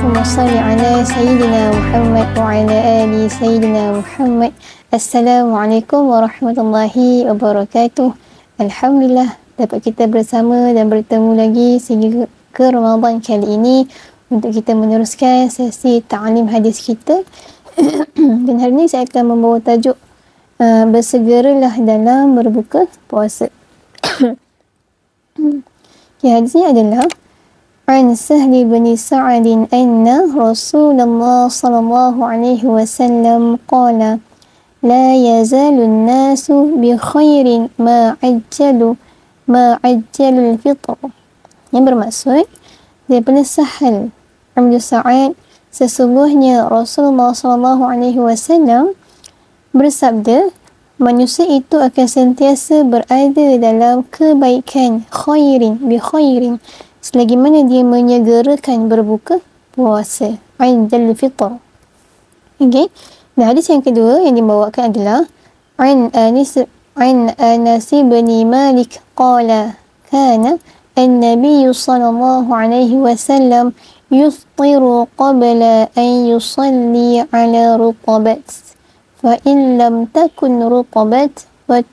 Allahumma salli ala Sayyidina Muhammad wa ala ali Sayyidina Muhammad. Assalamualaikum warahmatullahi wabarakatuh. Alhamdulillah dapat kita bersama dan bertemu lagi sehingga ke Ramadan kali ini untuk kita meneruskan sesi ta'lim hadis kita. Dan hari ini saya akan membawa tajuk bersegeralah dalam berbuka puasa. Hadisnya adalah An Sahli bin Sa'ad anna Rasulullah sallallahu alaihi wasallam qala la yazalu an-nasu bi khairin ma ajjalu al-fitr. Yang bermaksud daripada Sahal bin Sa'ad, sesungguhnya Rasulullah sallallahu alaihi wasallam bersabda, manusia itu akan sentiasa berada dalam kebaikan, khairin bi khairin, selagi mana dia menyegerakan berbuka puasa, Aidul Fitr. Okey. Dan hadis yang kedua yang dibawakan adalah an Anas bin Malik qala kana an-nabiy sallallahu alaihi wasallam yufṭiru qabla an yusalli ala rutabat fa in lam takun rutabat wa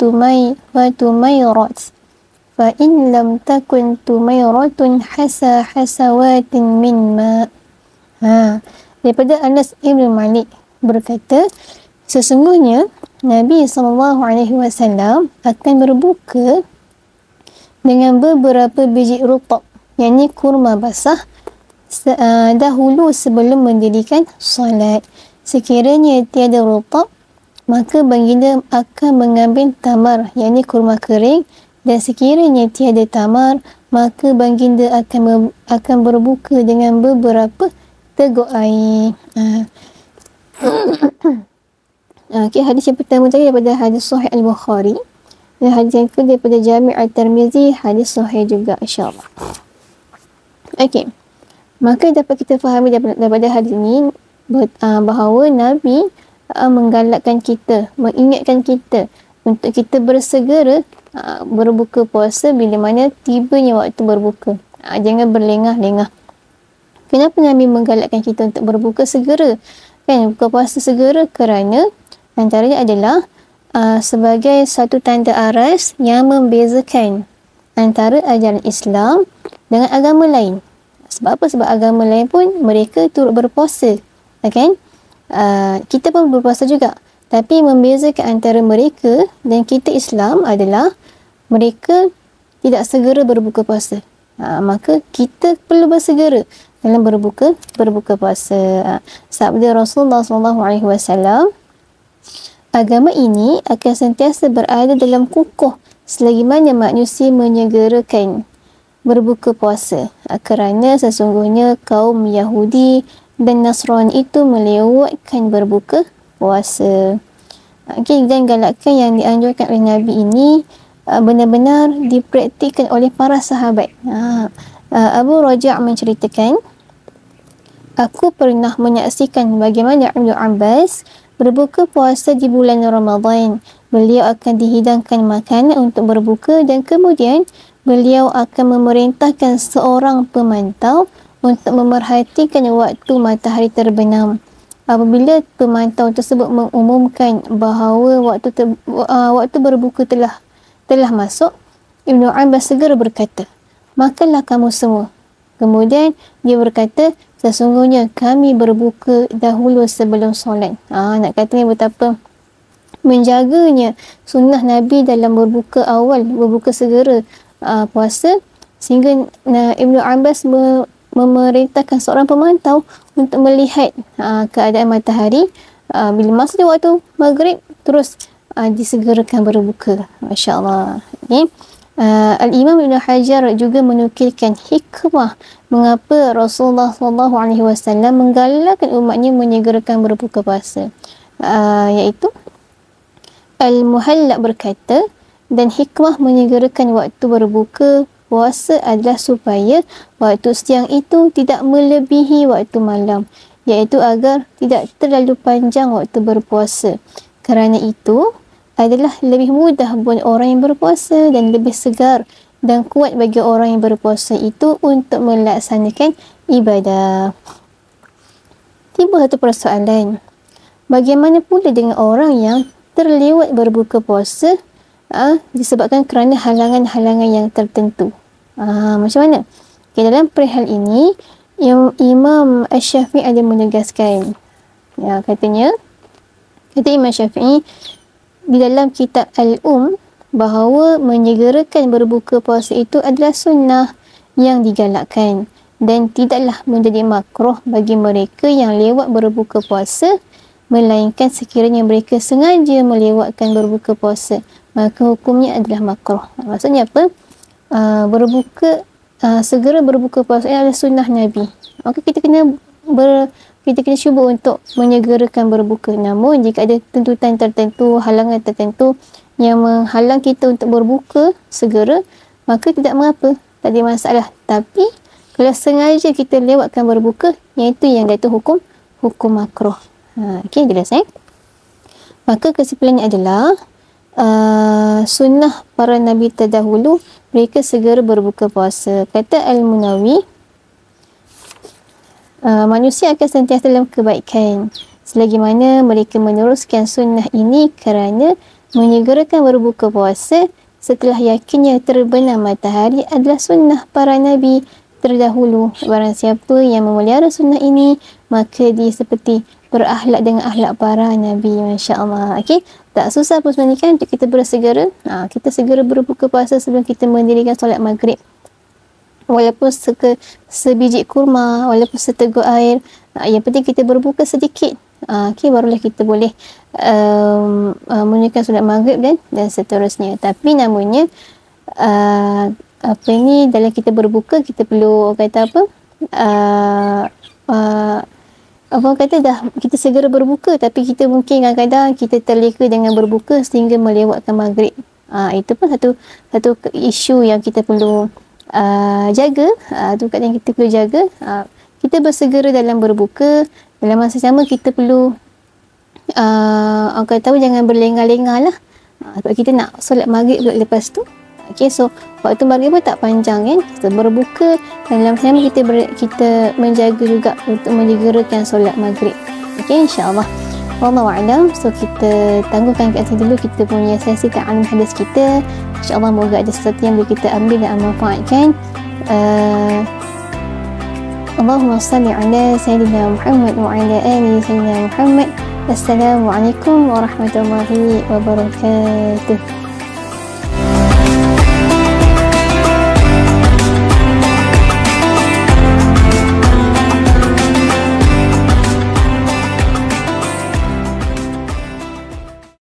tumayrat فإن لم تكن تميرة حسوات من ماء. Daripada Anas Ibn Malik berkata, sesungguhnya Nabi SAW akan berbuka dengan beberapa biji rutab, yakni kurma basah, dahulu sebelum mendirikan solat. Sekiranya tiada rutab, maka baginda akan mengambil tamar, yakni kurma kering, dan sekiranya tiada tamar, maka baginda akan berbuka dengan beberapa teguk air. Okey, hadis yang pertama tadi daripada hadis Sahih Al-Bukhari, dan hadis yang kedua daripada Jami' At-Tirmizi, hadis sahih juga insya-Allah. Okey. Maka dapat kita fahami daripada hadis ini bahawa Nabi menggalakkan kita, mengingatkan kita untuk kita bersegera berbuka puasa bila mana tibanya waktu berbuka. Jangan berlengah-lengah. Kenapa Nabi menggalakkan kita untuk berbuka segera? Kan, buka puasa segera kerana antaranya adalah sebagai satu tanda aras yang membezakan antara ajaran Islam dengan agama lain. Sebab apa? Sebab agama lain pun mereka turut berpuasa. Kan? Kita pun berpuasa juga. Tapi membezakan antara mereka dan kita Islam adalah mereka tidak segera berbuka puasa. Maka kita perlu bersegera dalam berbuka puasa. Sabda Rasulullah SAW, agama ini akan sentiasa berada dalam kukuh selagi mana manusia menyegerakan berbuka puasa. Kerana sesungguhnya kaum Yahudi dan Nasrani itu melewatkan berbuka puasa. Okay, dan galakkan yang dianjurkan oleh Nabi ini benar-benar dipraktikkan oleh para sahabat. Abu Raja' menceritakan, aku pernah menyaksikan bagaimana Ibnu Abbas berbuka puasa di bulan Ramadan. Beliau akan dihidangkan makanan untuk berbuka dan kemudian beliau akan memerintahkan seorang pemantau untuk memerhatikan waktu matahari terbenam. Apabila pemantau tersebut mengumumkan bahawa waktu berbuka telah masuk, Ibnu Abbas segera berkata, makanlah kamu semua. Kemudian dia berkata, sesungguhnya kami berbuka dahulu sebelum solat. Nak katanya betapa menjaganya sunnah Nabi dalam berbuka awal, berbuka segera puasa, sehingga Ibnu Abbas memerintahkan seorang pemantau untuk melihat keadaan matahari. Bila masuk waktu maghrib, terus disegerakan berbuka. Masya Allah. Okay. Al-Imam Ibn Hajar juga menukilkan hikmah mengapa Rasulullah SAW menggalakkan umatnya menyegerakan berbuka puasa. Iaitu Al-Muhallab berkata, dan hikmah menyegerakan waktu berbuka puasa adalah supaya waktu siang itu tidak melebihi waktu malam, iaitu agar tidak terlalu panjang waktu berpuasa. Kerana itu adalah lebih mudah buat orang yang berpuasa dan lebih segar dan kuat bagi orang yang berpuasa itu untuk melaksanakan ibadah. timbul satu persoalan. Bagaimana pula dengan orang yang terlewat berbuka puasa disebabkan kerana halangan-halangan yang tertentu? Macam mana? Okay, dalam perihal ini, Imam Asy-Syafi'i ada menegaskan. Kata Imam Syafi'i di dalam kitab bahawa menyegerakan berbuka puasa itu adalah sunnah yang digalakkan dan tidaklah menjadi makruh bagi mereka yang lewat berbuka puasa, melainkan sekiranya mereka sengaja melewatkan berbuka puasa, maka hukumnya adalah makruh. Maksudnya apa? Segera berbuka puasa adalah sunnah Nabi. Maka kita kena cuba untuk menyegerakan berbuka. Namun jika ada tuntutan tertentu, halangan tertentu yang menghalang kita untuk berbuka segera, maka tidak mengapa, tak ada masalah. Tapi kalau sengaja kita lewatkan berbuka, iaitu yang itu hukum makruh. Okey, jelas Maka kesimpulannya adalah sunnah para nabi terdahulu mereka segera berbuka puasa. Kata Al-Munawi, manusia akan sentiasa dalam kebaikan selagi mana mereka meneruskan sunnah ini kerana menyegerakan berbuka puasa setelah yakinnya terbenam matahari adalah sunnah para nabi terdahulu. Barang siapa yang memelihara sunnah ini, maka dia seperti berakhlak dengan akhlak para nabi. Masya Allah. Okey, tak susah pun sebenarnya kan untuk kita bersegera. Kita segera berbuka puasa sebelum kita mendirikan solat maghrib. Walaupun sebiji kurma, walaupun seteguk air, yang penting kita berbuka sedikit. Okey, barulah kita boleh menunaikan solat maghrib dan seterusnya. Tapi namanya dalam kita berbuka, kita perlu kata kita segera berbuka, tapi kita mungkin kadang-kadang kita terleka dengan berbuka sehingga melewatkan maghrib. Itu pun satu isu yang kita perlu jaga. Itu yang kita perlu jaga. Kita bersegera dalam berbuka, dalam masa sama kita perlu jangan berlengah-lengah lah. Sebab kita nak solat maghrib pula lepas tu. Okay, so waktu maghrib pun tak panjang kan. Kita berbuka dan dalam sama kita menjaga juga untuk menyegerakan solat maghrib. Okay, insyaAllah. Wallahu a'lam. So kita tangguhkan kat sini dulu kita punya sesi ta'alum hadis kita. InsyaAllah moga ada sesuatu yang boleh kita ambil dan manfaatkan. Allahumma salli ala Sayyidina Muhammad wa ala ali Sayyidina Muhammad. Assalamualaikum warahmatullahi wabarakatuh.